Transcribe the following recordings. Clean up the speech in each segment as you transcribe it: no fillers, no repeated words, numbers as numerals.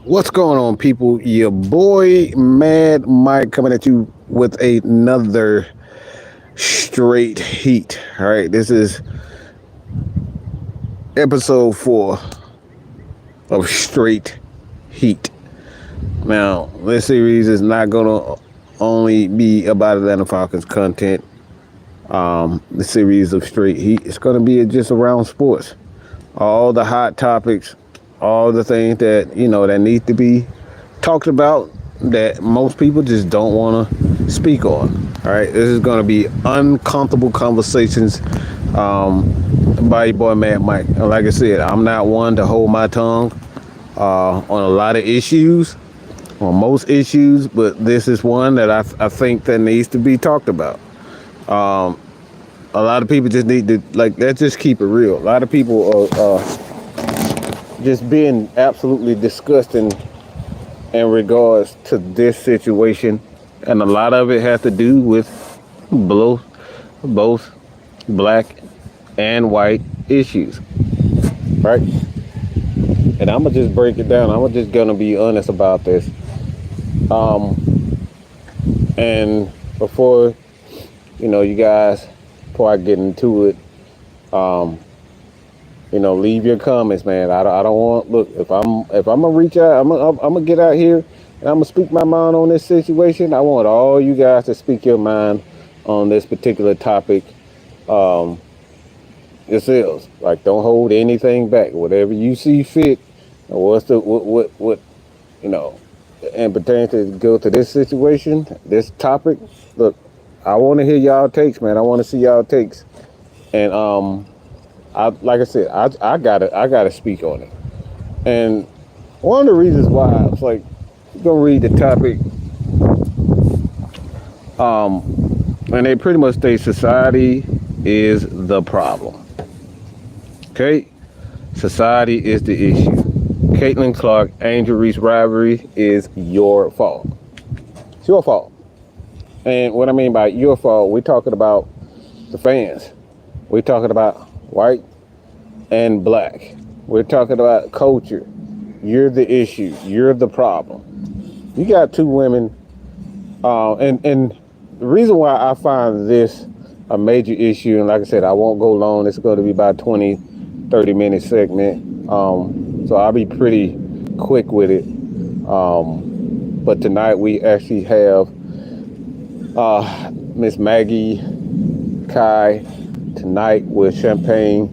What's going on, people? Your boy Mad Mike coming at you with another straight heat. All right, this is episode 4 of Straight Heat. Now, this series is not gonna only be about Atlanta Falcons content. The series of Straight Heat is gonna be just around sports, all the hot topics, all the things that that need to be talked about that most people just don't want to speak on. All right, this is going to be uncomfortable conversations by your boy Mad Mike. And like I said, I'm not one to hold my tongue on a lot of issues, on most issues, but this is one that I think that needs to be talked about. A lot of people just need to, let's just keep it real. A lot of people are just being absolutely disgusting in regards to this situation, and a lot of it has to do with both black and white issues, right? And I'm gonna just break it down. I'm just gonna be honest about this. And before you guys, before I get into it, leave your comments, man. I don't want, look, if I'm gonna reach out, I'm gonna get out here and I'm gonna speak my mind on this situation. I want all you guys to speak your mind on this particular topic yourselves. Like, don't hold anything back. Whatever you see fit, or what's the what and pertaining to go to this situation, this topic. Look, I want to hear y'all takes, man. I want to see y'all takes, and like I said, I gotta speak on it. And one of the reasons why I was like, I'm gonna read the topic, and they pretty much state society is the problem. Okay, society is the issue. Caitlin Clark, Angel Reese rivalry is your fault. It's your fault. And what I mean by your fault, we're talking about the fans. We're talking about white and black. We're talking about culture. You're the issue. You're the problem. You got two women, and the reason why I find this a major issue, and like I said, I won't go long. It's going to be about 20-30 minute segment, so I'll be pretty quick with it. But tonight we actually have Miss Maggie Kai tonight with champagne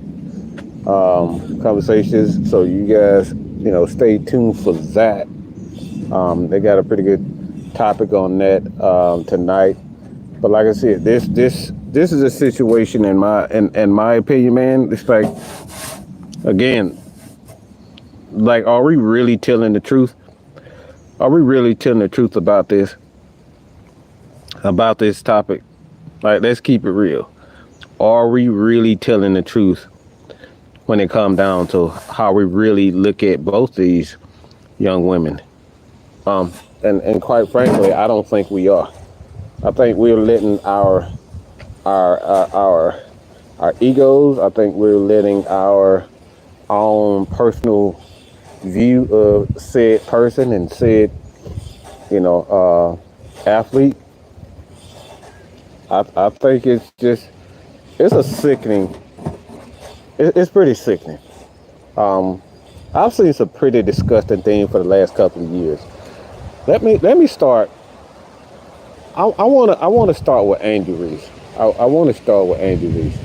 conversations, so you guys stay tuned for that. They got a pretty good topic on that tonight. But like I said, this is a situation in my opinion, man. It's like, again, like, are we really telling the truth? Are we really telling the truth about this topic? Like, let's keep it real. Are we really telling the truth when it comes down to how we really look at both these young women? And quite frankly, I don't think we are. I think we're letting our egos. I think we're letting our own personal view of said person and said athlete. I think it's a sickening. It's pretty sickening. I've seen some pretty disgusting things for the last couple of years. Let me start. I want to start with Angel Reese. I want to start with Angel Reese.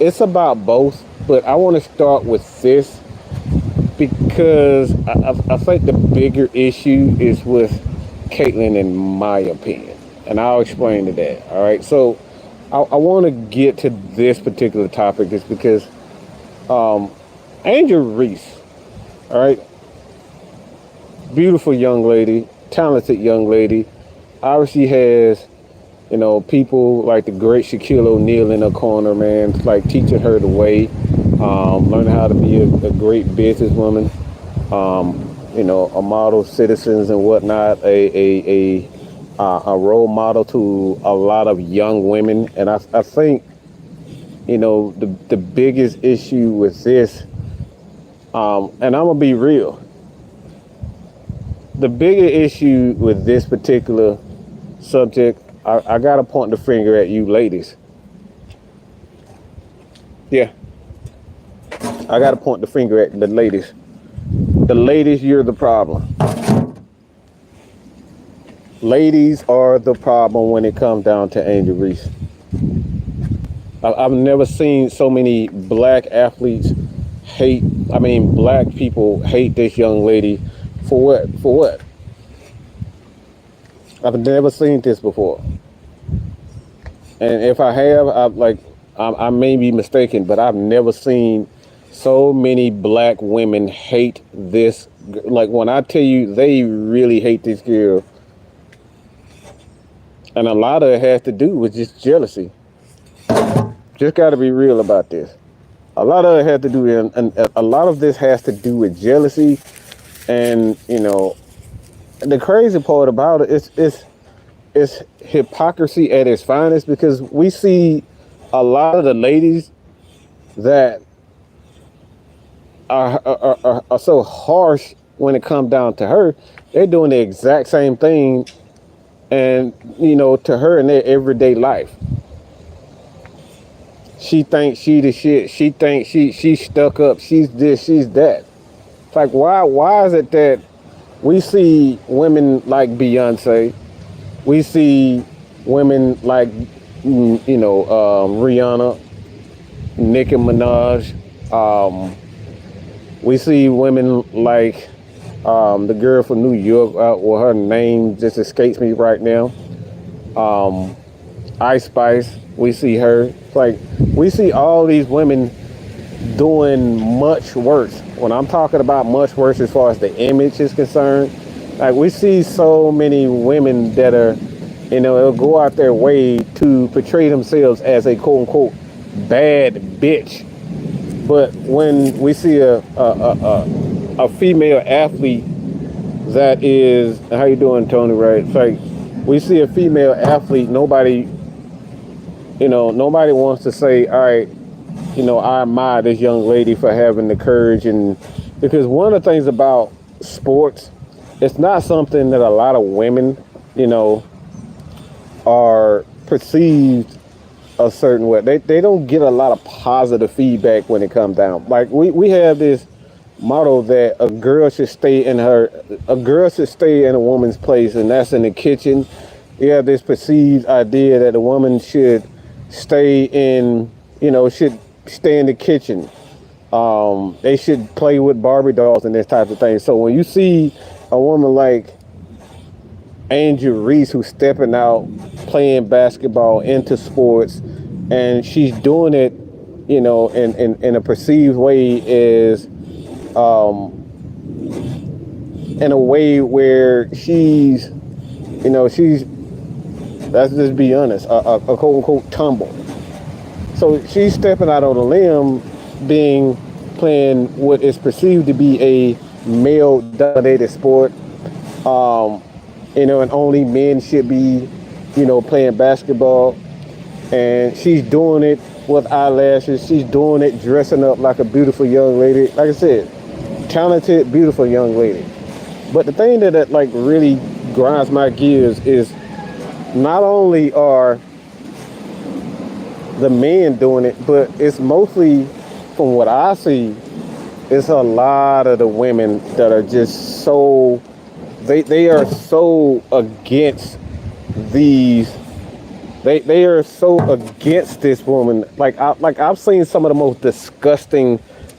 It's about both, but I want to start with this because I think the bigger issue is with Caitlin, in my opinion, and I'll explain to that. All right, so I want to get to this particular topic is because Angel Reese, all right, beautiful young lady, talented young lady, obviously has people like the great Shaquille O'Neal in her corner, man, like teaching her the way, learning how to be a great businesswoman, a model citizens and whatnot, a role model to a lot of young women. And I think The biggest issue with this, and I'm gonna be real. The bigger issue with this particular subject, I gotta point the finger at you ladies. Yeah, I gotta point the finger at the ladies. The ladies, you're the problem. Ladies are the problem when it comes down to Angel Reese. I've never seen so many black athletes black people hate this young lady. For what? For what? I've never seen this before. And if I have, I may be mistaken, but I've never seen so many black women hate this. Like, when I tell you, they really hate this girl. And a lot of it has to do with just jealousy. Just got to be real about this. A lot of it has to do, and a lot of this has to do with jealousy. And, the crazy part about it is hypocrisy at its finest, because we see a lot of the ladies that are so harsh when it comes down to her. They're doing the exact same thing, and, to her in their everyday life. She thinks she the shit. She thinks she's stuck up. She's this, she's that. It's like, why is it that we see women like Beyonce, we see women like Rihanna, Nicki Minaj, we see women like the girl from New York, well, her name just escapes me right now, Ice Spice. We see her. It's like, we see all these women doing much worse. When I'm talking about much worse as far as the image is concerned, like, we see so many women that are, they'll go out their way to portray themselves as a quote unquote bad bitch. But when we see a female athlete that is, how you doing, Tony? Right? It's like, we see a female athlete, nobody wants to say, all right, I admire this young lady for having the courage. And because one of the things about sports, it's not something that a lot of women, are perceived a certain way. They don't get a lot of positive feedback when it comes down. Like, we have this motto that a girl should stay in a woman's place, and that's in the kitchen. You have this perceived idea that a woman should stay in the kitchen. They should play with Barbie dolls and this type of thing. So when you see a woman like Angel Reese, who's stepping out, playing basketball, into sports, and she's doing it, in a perceived way, is in a way where she's, let's just be honest, a quote unquote tumble. So she's stepping out on a limb, playing what is perceived to be a male dominated sport, and only men should be, playing basketball. And she's doing it with eyelashes. She's doing it dressing up like a beautiful young lady. Like I said, talented, beautiful young lady. But the thing that really grinds my gears is, not only are the men doing it, but it's mostly, from what I see, it's a lot of the women that are just so, they are so against these, they are so against this woman. I've seen some of the most disgusting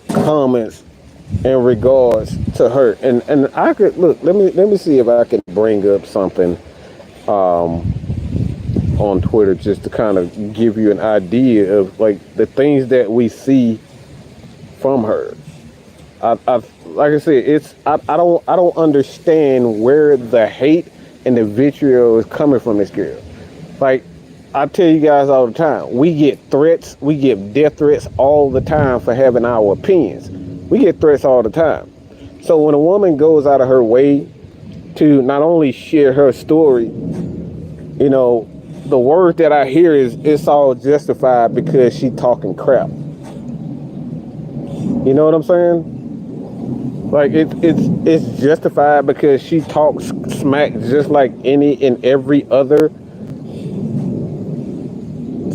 comments in regards to her, and I could look. Let me see if I can bring up something on Twitter, just to kind of give you an idea of the things that we see from her. Like I said, I don't understand where the hate and the vitriol is coming from this girl. I tell you guys all the time, we get threats, we get death threats all the time for having our opinions. We get threats all the time. So when a woman goes out of her way to not only share her story, the word that I hear is it's all justified because she talking crap. You know what I'm saying? Like it's justified because she talks smack just like any and every other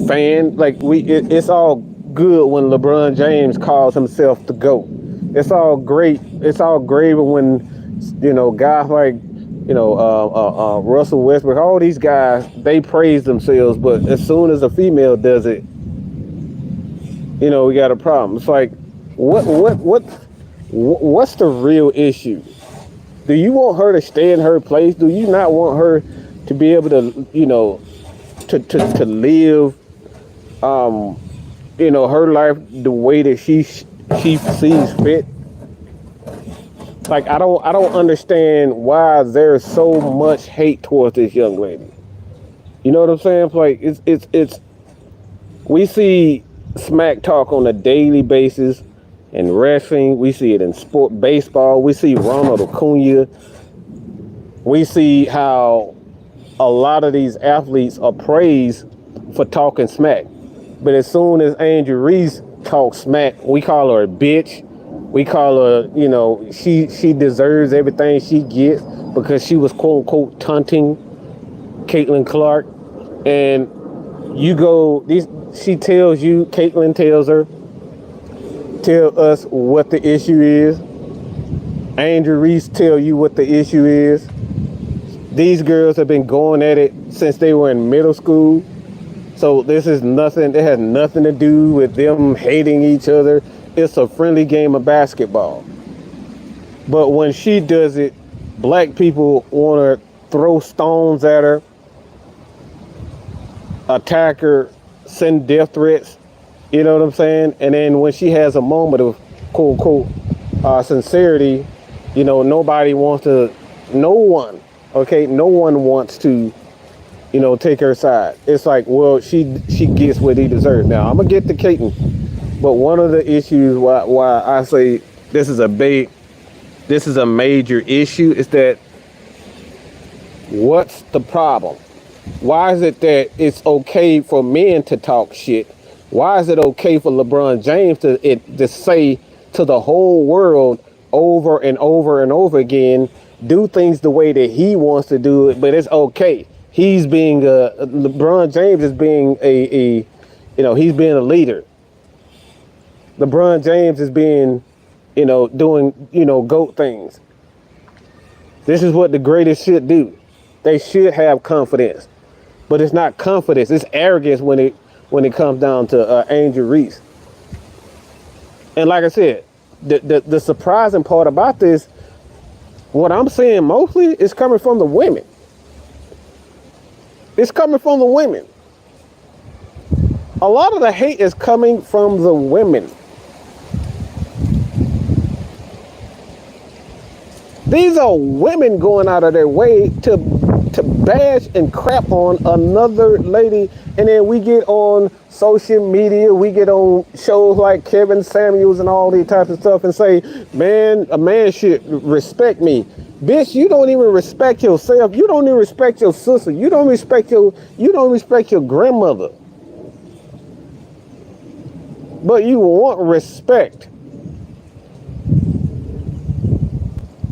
fan. Like it's all good when LeBron James calls himself the GOAT. It's all great. It's all great when guys like Russell Westbrook, all these guys, they praise themselves, but as soon as a female does it, we got a problem. It's like, what's the real issue? Do you want her to stay in her place? Do you not want her to be able to, to live, her life the way that she sees fit? Like, I don't understand why there's so much hate towards this young lady. You know what I'm saying? Like, it's we see smack talk on a daily basis in wrestling. We see it in baseball. We see Ronald Acuna. We see how a lot of these athletes are praised for talking smack. But as soon as Angel Reese talks smack, we call her a bitch. We call her, she deserves everything she gets because she was quote unquote taunting Caitlin Clark. And Caitlin tells her, tell us what the issue is. Angel Reese tell you what the issue is. These girls have been going at it since they were in middle school. So this is nothing, it has nothing to do with them hating each other. It's a friendly game of basketball. But when she does it, black people want to throw stones at her, attack her, send death threats. You know what I'm saying? And then when she has a moment of quote unquote sincerity, no one wants to, take her side. It's like, well, she gets what he deserves. Now I'm gonna get to Caitlin, but one of the issues why I say this is a major issue is that what's the problem? Why is it that it's okay for men to talk shit? Why is it okay for LeBron James to say to the whole world over and over and over again, do things the way that he wants to do it, but it's okay. He's being LeBron James is being he's being a leader. LeBron James is being, doing, GOAT things. This is what the greatest should do. They should have confidence, but it's not confidence. It's arrogance when it comes down to Angel Reese. And like I said, the surprising part about this, what I'm saying mostly is coming from the women. It's coming from the women. A lot of the hate is coming from the women. These are women going out of their way to bash and crap on another lady, and then we get on social media, we get on shows like Kevin Samuels and all these types of stuff and say, man, a man should respect me. Bitch, you don't even respect yourself. You don't even respect your sister. You don't respect your grandmother. But you want respect.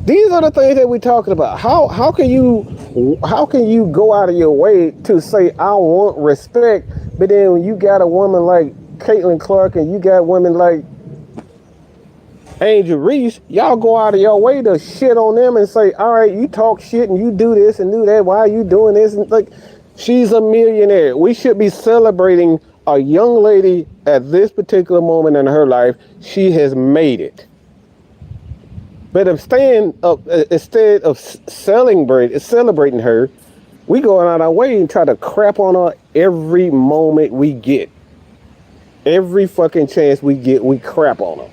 These are the things that we're talking about. How can you go out of your way to say I want respect, but then when you got a woman like Caitlin Clark and you got women like Angel Reese, y'all go out of your way to shit on them and say, all right, you talk shit and you do this and do that. Why are you doing this? And like, she's a millionaire. We should be celebrating a young lady at this particular moment in her life. She has made it. But instead of celebrating her, we go out our way and try to crap on her every moment we get. Every fucking chance we get, we crap on her.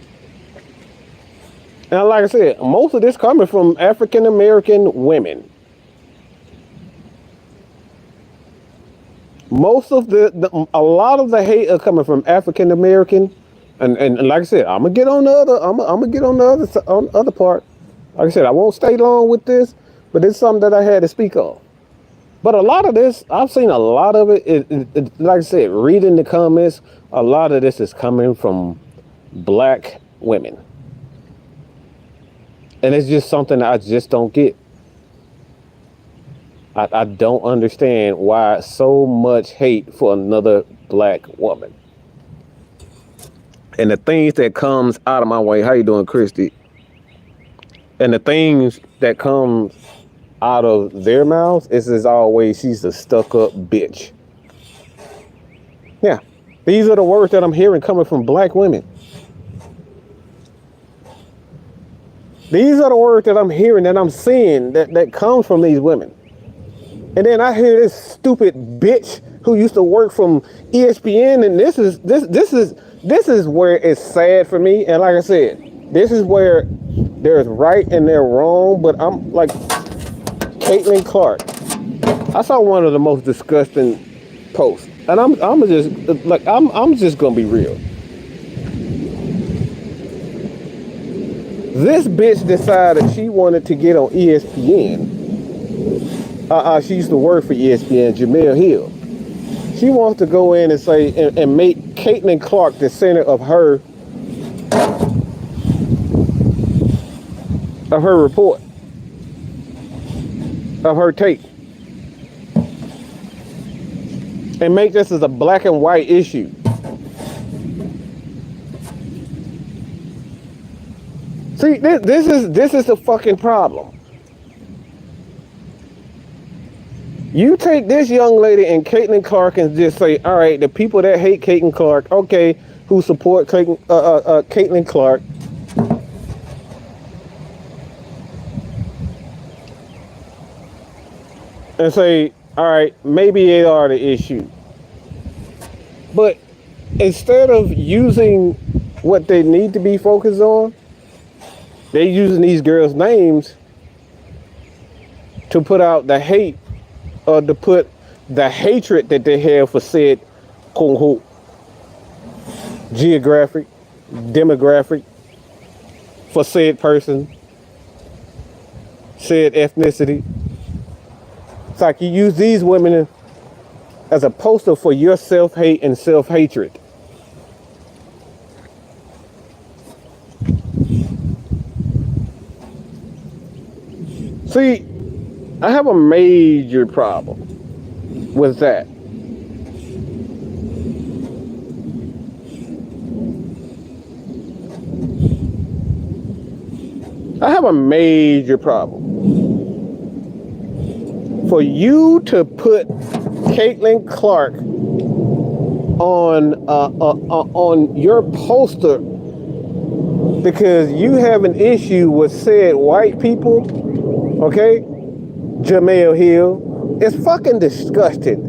And like I said, most of this coming from African American women. Most of a lot of the hate are coming from African American, and like I said, I'm gonna get on the other part. Like I said, I won't stay long with this, but it's something that I had to speak on. But a lot of this, I've seen a lot of it, like I said, reading the comments, a lot of this is coming from black women. And it's just something I just don't get. I don't understand why so much hate for another black woman. And the things that comes out of my way, how you doing, Christy? And the things that comes out of their mouths is as always, she's a stuck-up bitch. Yeah, these are the words that I'm hearing coming from black women. These are the words that I'm hearing, that I'm seeing, that comes from these women. And then I hear this stupid bitch who used to work from ESPN, and this is where it's sad for me. And like I said, this is where there's right and they're wrong. But I'm like Caitlin Clark. I saw one of the most disgusting posts, and I'm just gonna be real. This bitch decided she wanted to get on ESPN. She used to work for ESPN, Jeberaeel. She wants to go in and say and make Caitlin Clark the center of her report, of her take, and make this as a black and white issue. See, this is the fucking problem. You take this young lady and Caitlin Clark and just say, all right, the people that hate Caitlin Clark, okay, who support Caitlin Clark, and say, all right, maybe they are the issue. But instead of using what they need to be focused on, they're using these girls' names to put out the hate, or to put the hatred that they have for said quote geographic, demographic, for said person, said ethnicity. It's like you use these women as a poster for your self-hate and self-hatred. See, I have a major problem with that. I have a major problem. For you to put Caitlin Clark on your poster because you have an issue with said white people, okay? Jeberaeel, it's fucking disgusting.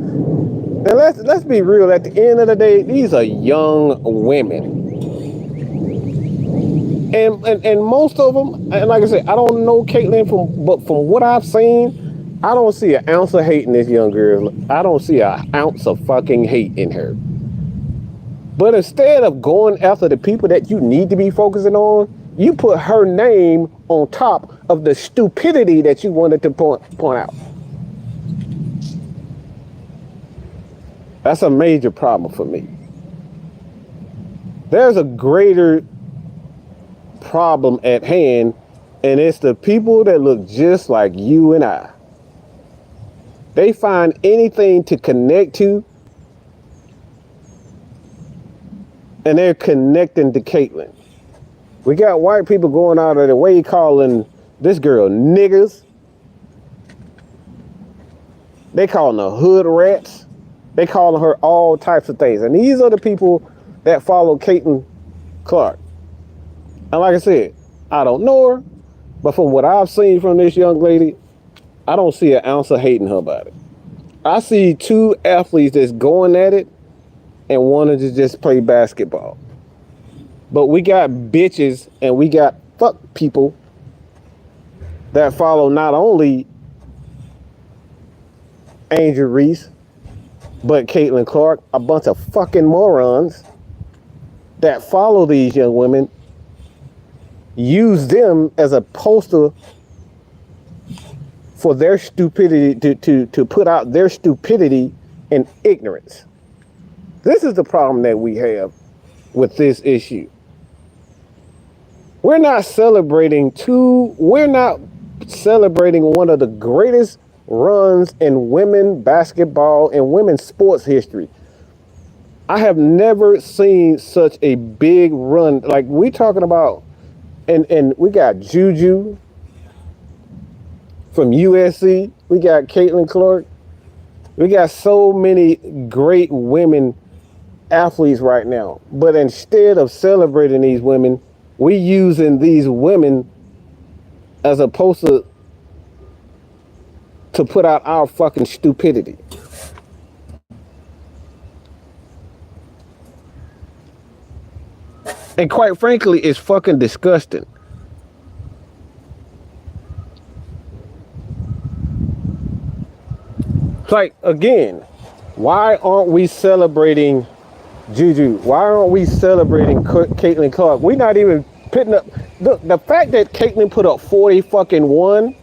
And let's be real. At the end of the day, these are young women. And most of them, and like I said, I don't know Caitlin but from what I've seen, I don't see an ounce of hate in this young girl. I don't see an ounce of fucking hate in her. But instead of going after the people that you need to be focusing on, you put her name on top of the stupidity that you wanted to point out. That's a major problem for me. There's a greater problem at hand, and it's the people that look just like you and I. They find anything to connect to, and they're connecting to Caitlin. We got white people going out of their way calling this girl niggers. They calling her hood rats. They calling her all types of things. And these are the people that follow Caitlin Clark. And like I said, I don't know her, but from what I've seen from this young lady, I don't see an ounce of hate in her about it. I see two athletes that's going at it and wanting to just play basketball. But we got bitches and we got fuck people that follow not only Angel Reese, but Caitlin Clark, a bunch of fucking morons that follow these young women, use them as a poster for their stupidity to put out their stupidity and ignorance. This is the problem that we have with this issue. We're not celebrating one of the greatest runs in women basketball and women's sports history. I have never seen such a big run. Like we talking about, and we got Juju from USC. We got Caitlin Clark. We got so many great women athletes right now. But instead of celebrating these women, we using these women as opposed to put out our fucking stupidity. And quite frankly, it's fucking disgusting. It's like, again, why aren't we celebrating Juju? Why aren't we celebrating Caitlin Clark? We're not even putting up. Look, the fact that Caitlin put up 40 fucking one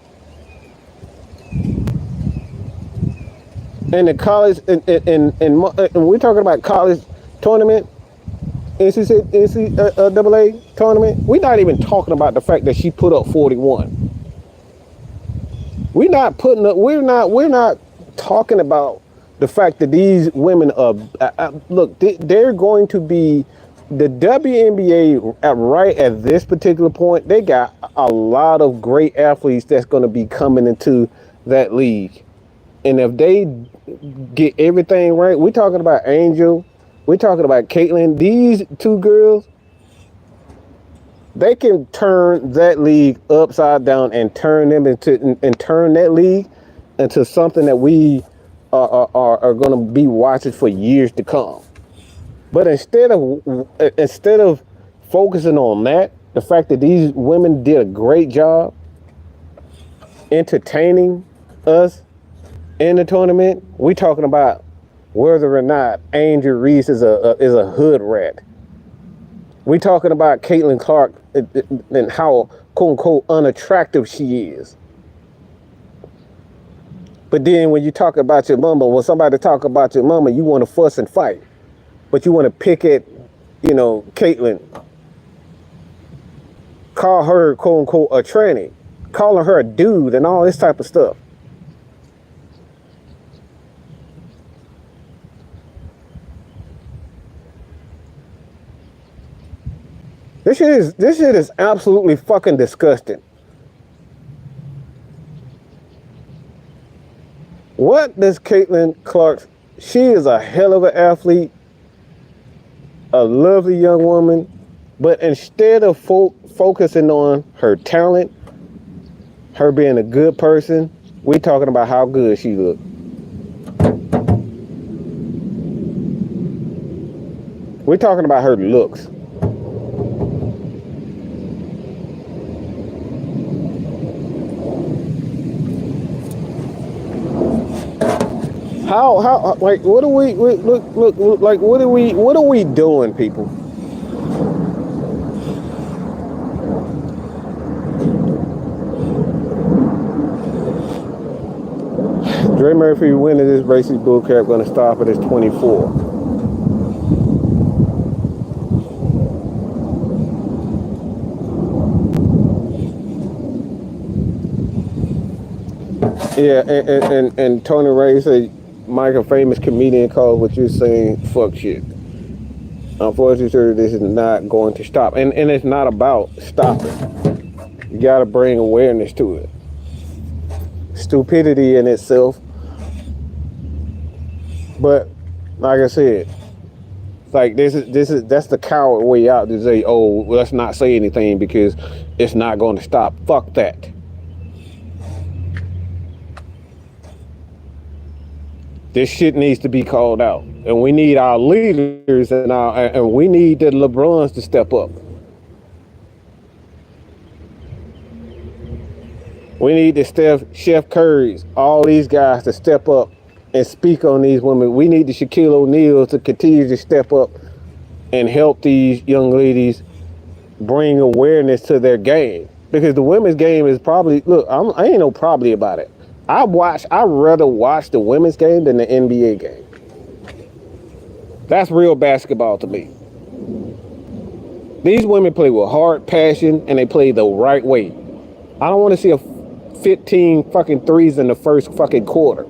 in the college, and we're talking about college tournament, NCAA tournament. We're not even talking about the fact that she put up 41. We're not talking about the fact that these women are, look, they're going to be, the WNBA right at this particular point, they got a lot of great athletes that's going to be coming into that league. And if they get everything right, we're talking about Angel, we're talking about Caitlin, these two girls, they can turn that league upside down and turn that league into something that we are going to be watching for years to come. But instead of focusing on that, the fact that these women did a great job entertaining us in the tournament, we talking about whether or not Angel Reese is a hood rat. We talking about Caitlin Clark and how quote unquote unattractive she is. But then when you talk about your mama, when somebody talk about your mama, you want to fuss and fight. But you want to pick at, Caitlin. Call her, quote unquote, a tranny. Calling her a dude and all this type of stuff. This shit is absolutely fucking disgusting. What does Caitlin Clark, she is a hell of an athlete, a lovely young woman, but instead of focusing on her talent, her being a good person, we talking about how good she looked. We're talking about her looks. How like what are we look like what are we doing, people? Dre Murphy winning this racing bullcrap gonna stop at his 24. Yeah, and Tony Ray said, Mike, a famous comedian, called what you're saying fuck shit. Unfortunately, sir, this is not going to stop. And it's not about stopping. You got to bring awareness to it. Stupidity in itself. But like I said, like that's the coward way out to say, oh, well, let's not say anything because it's not going to stop. Fuck that. This shit needs to be called out, and we need our leaders and we need the LeBrons to step up. We need the Chef Currys, all these guys to step up and speak on these women. We need the Shaquille O'Neal to continue to step up and help these young ladies bring awareness to their game, because the women's game is probably, look, I ain't no probably about it. I'd rather watch the women's game than the NBA game. That's real basketball to me. These women play with heart, passion, and they play the right way. I don't want to see a 15 fucking threes in the first fucking quarter.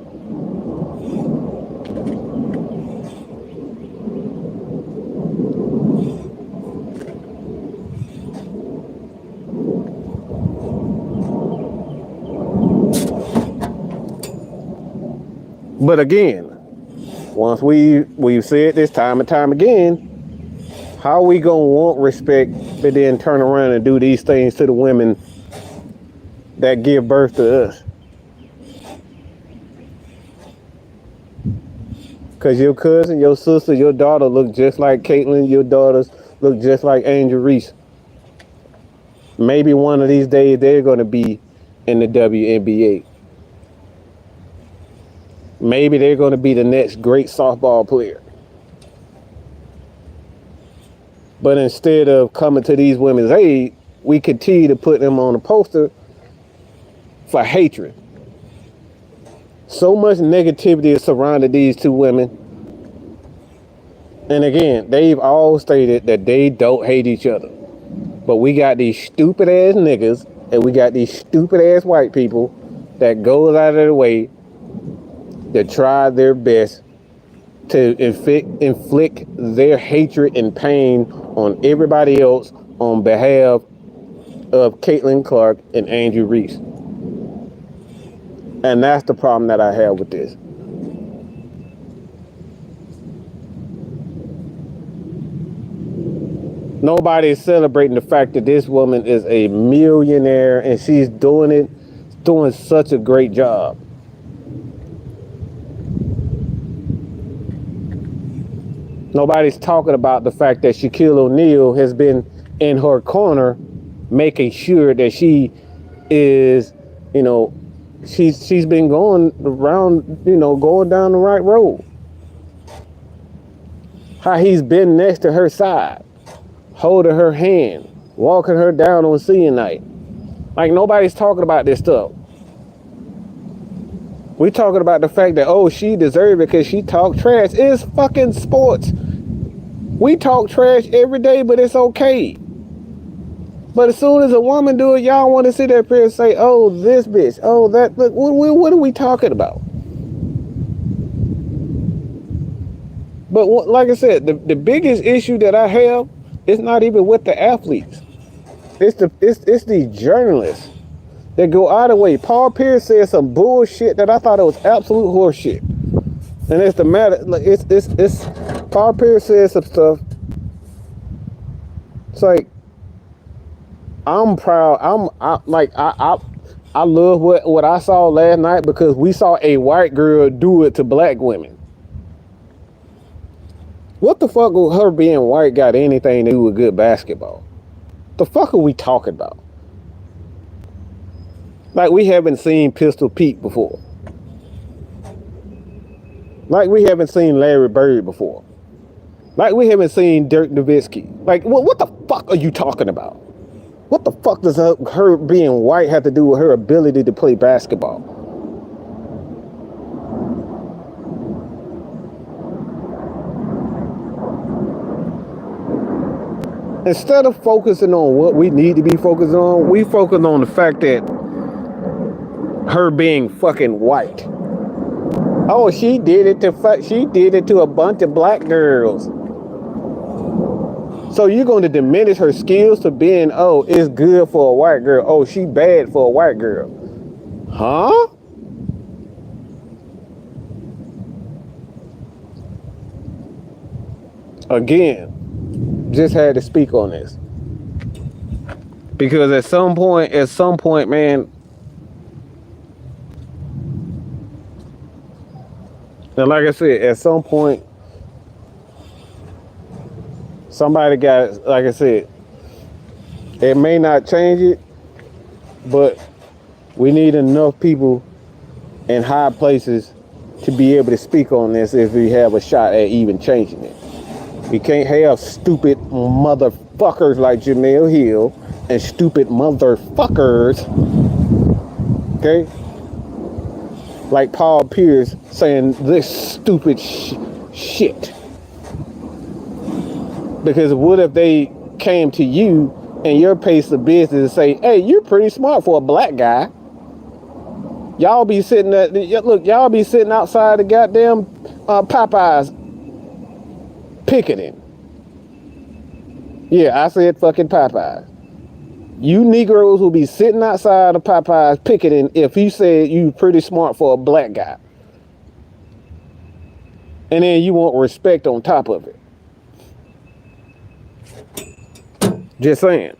But again, once we've said this time and time again, how are we gonna want respect but then turn around and do these things to the women that give birth to us? Because your cousin, your sister, your daughter look just like Caitlin. Your daughters look just like Angel Reese. Maybe one of these days they're going to be in the WNBA. Maybe they're going to be the next great softball player. But instead of coming to these women's aid, we continue to put them on a poster for hatred. So much negativity is surrounding these two women. And again, they've all stated that they don't hate each other. But we got these stupid ass niggas and we got these stupid ass white people that goes out of their way to try their best to inflict their hatred and pain on everybody else on behalf of Caitlin Clark and Angel Reese. And that's the problem that I have with this. Nobody's celebrating the fact that this woman is a millionaire and she's doing such a great job. Nobody's talking about the fact that Shaquille O'Neal has been in her corner making sure that she is, she's been going around, going down the right road. How he's been next to her side, holding her hand, walking her down on senior night. Like, nobody's talking about this stuff. We talking about the fact that, she deserved it because she talked trash. It's fucking sports. We talk trash every day, but it's okay. But as soon as a woman do it, y'all want to sit there and say, oh, this bitch, oh, that, look, what are we talking about? But like I said, the biggest issue that I have is not even with the athletes. It's the journalists that go out of the way. Paul Pierce said some bullshit that I thought it was absolute horseshit. And it's the matter, like, it's Paul Pierce said some stuff. It's like, I'm proud. I love what I saw last night because we saw a white girl do it to black women. What the fuck with her being white got anything to do with good basketball? The fuck are we talking about? Like, we haven't seen Pistol Pete before. Like, we haven't seen Larry Bird before. Like, we haven't seen Dirk Nowitzki. Like, what the fuck are you talking about? What the fuck does her being white have to do with her ability to play basketball? Instead of focusing on what we need to be focused on, we focus on the fact that her being fucking white. Oh, she did it to a bunch of black girls. So you're going to diminish her skills to being, it's good for a white girl. Oh, she bad for a white girl. Huh? Again, just had to speak on this. Because at some point, man, and like I said, at some point, somebody got, like I said, it may not change it, but we need enough people in high places to be able to speak on this if we have a shot at even changing it. We can't have stupid motherfuckers like Jeberaeel Hill and stupid motherfuckers, okay, like Paul Pierce saying this stupid shit. Because what if they came to you and your pace of business and say, hey, you're pretty smart for a black guy. Y'all be sitting y'all be sitting outside the goddamn Popeyes picketing. Yeah, I said fucking Popeyes. You Negroes will be sitting outside of Popeyes picketing if he said you pretty smart for a black guy. And then you want respect on top of it. Just saying.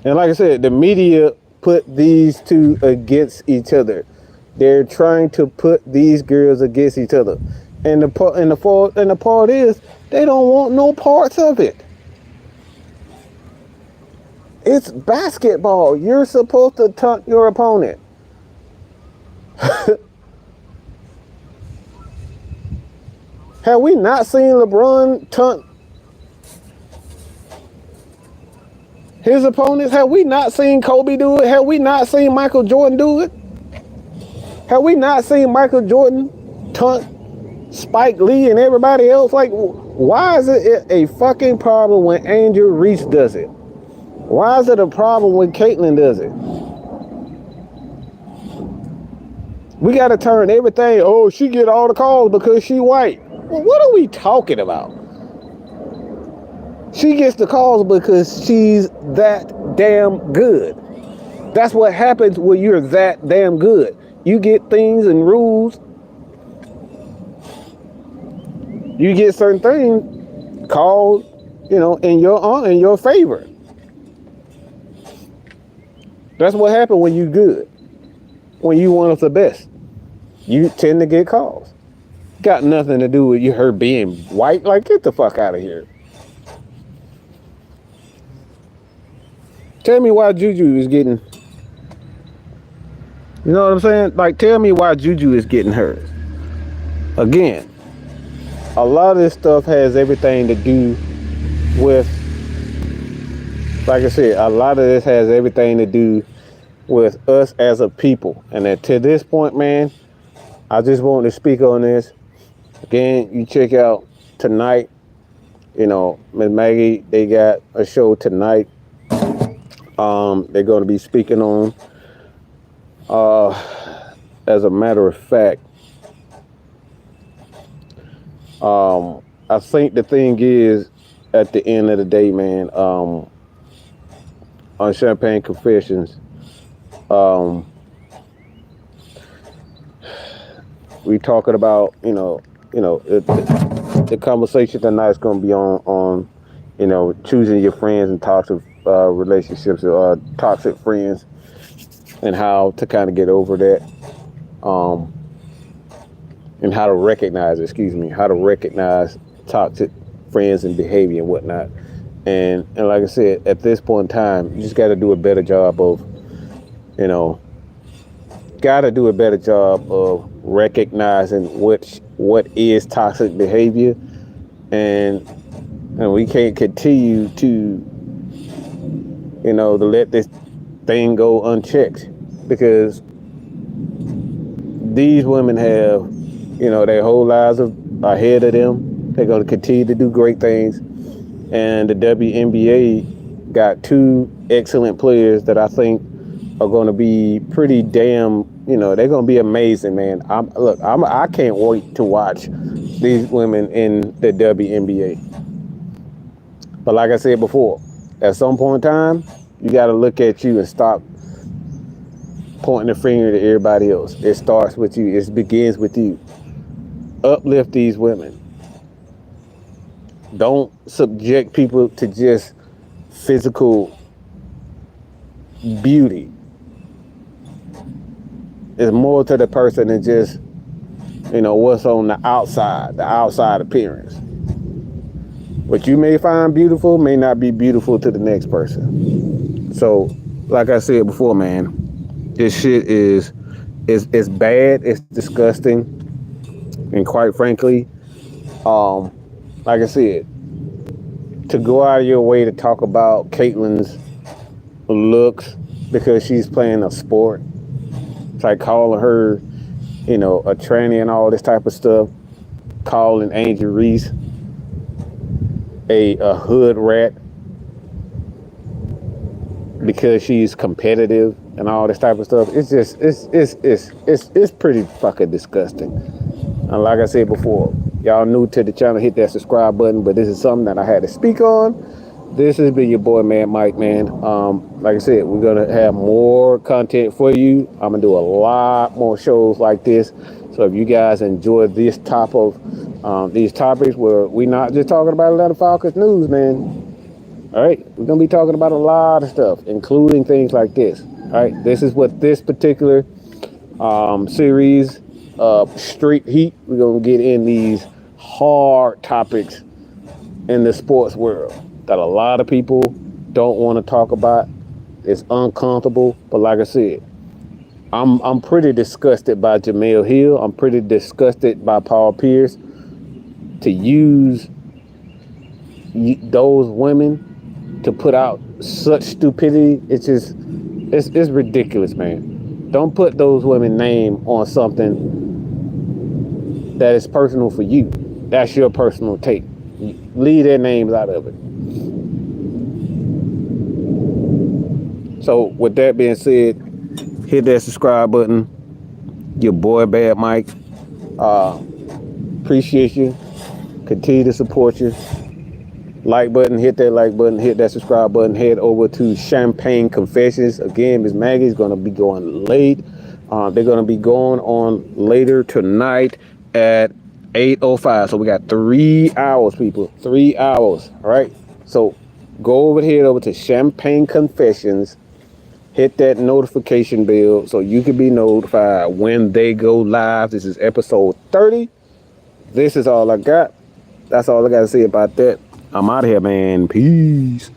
And like I said, the media put these two against each other. They're trying to put these girls against each other. And the part is they don't want no parts of it. It's basketball. You're supposed to taunt your opponent. Have we not seen LeBron taunt his opponents? Have we not seen Kobe do it? Have we not seen Michael Jordan do it? Have we not seen Michael Jordan taunt Spike Lee and everybody else? Like, why is it a fucking problem when Angel Reese does it? Why is it a problem when Caitlyn does it? We got to turn everything, oh, she get all the calls because she white. Well, what are we talking about? She gets the calls because she's that damn good. That's what happens when you're that damn good. You get things and rules. You get certain things called, in your favor. That's what happens when you good. When you one of the best, you tend to get calls. Got nothing to do with her being white. Like, get the fuck out of here. Tell me why Juju is getting, you know what I'm saying? Like, tell me why Juju is getting hers. Again, a lot of this stuff has everything to do with, like I said, a lot of this has everything to do with us as a people. And that to this point, man, I just want to speak on this. Again, you check out tonight, Miss Maggie, they got a show tonight. They're going to be speaking on, as a matter of fact, I think the thing is, at the end of the day, man, on Champagne Confessions, we talking about, the conversation tonight is going to be on choosing your friends and toxic relationships, toxic friends, and how to kind of get over that, and how to recognize toxic friends and behavior and whatnot. And like I said, at this point in time, you just got to do a better job of, recognizing what is toxic behavior, and we can't continue to let this thing go unchecked, because these women have their whole lives ahead of them. They're going to continue to do great things, and the WNBA got two excellent players that I think are going to be pretty damn, they're going to be amazing, man. I can't wait to watch these women in the WNBA. But like I said before, at some point in time, you got to look at you and stop pointing the finger to everybody else. It starts with you. It begins with you. Uplift these women. Don't subject people to just physical beauty. There's more to the person than just, what's on the outside appearance. What you may find beautiful may not be beautiful to the next person. So, like I said before, man, this shit is bad, it's disgusting, and quite frankly, like I said, to go out of your way to talk about Caitlin's looks because she's playing a sport. It's like calling her, you know, a tranny and all this type of stuff. Calling Angel Reese a hood rat because she's competitive and all this type of stuff. It's just it's pretty fucking disgusting. And like I said before, y'all new to the channel, hit that subscribe button. But this is something that I had to speak on. This has been your boy, man, Mike, man. Like I said, we're gonna have more content for you. I'm gonna do a lot more shows like this. So if you guys enjoy this type of these topics where we're not just talking about Atlanta Falcons news, man. All right, we're gonna be talking about a lot of stuff, including things like this. All right, this is what this particular series, Street Heat. We're gonna get in these hard topics in the sports world that a lot of people don't want to talk about. It's uncomfortable, but like I said, I'm pretty disgusted by Jeberaeel Hill. I'm pretty disgusted by Paul Pierce to use those women to put out such stupidity. It's just, it's ridiculous, man. Don't put those women's name on something that is personal for you. That's your personal take. Leave their names out of it. So with that being said, hit that subscribe button. Your boy Bad Mike. Appreciate you. Continue to support you. Like button, hit that like button, hit that subscribe button. Head over to Champagne Confessions. Again, Miss Maggie's gonna be going late. They're gonna be going on later tonight at 8:05. So we got 3 hours, people. 3 hours. All right. So go head over to Champagne Confessions. Hit that notification bell so you can be notified when they go live. This is episode 30. This is all I got. That's all I got to say about that. I'm out of here, man. Peace.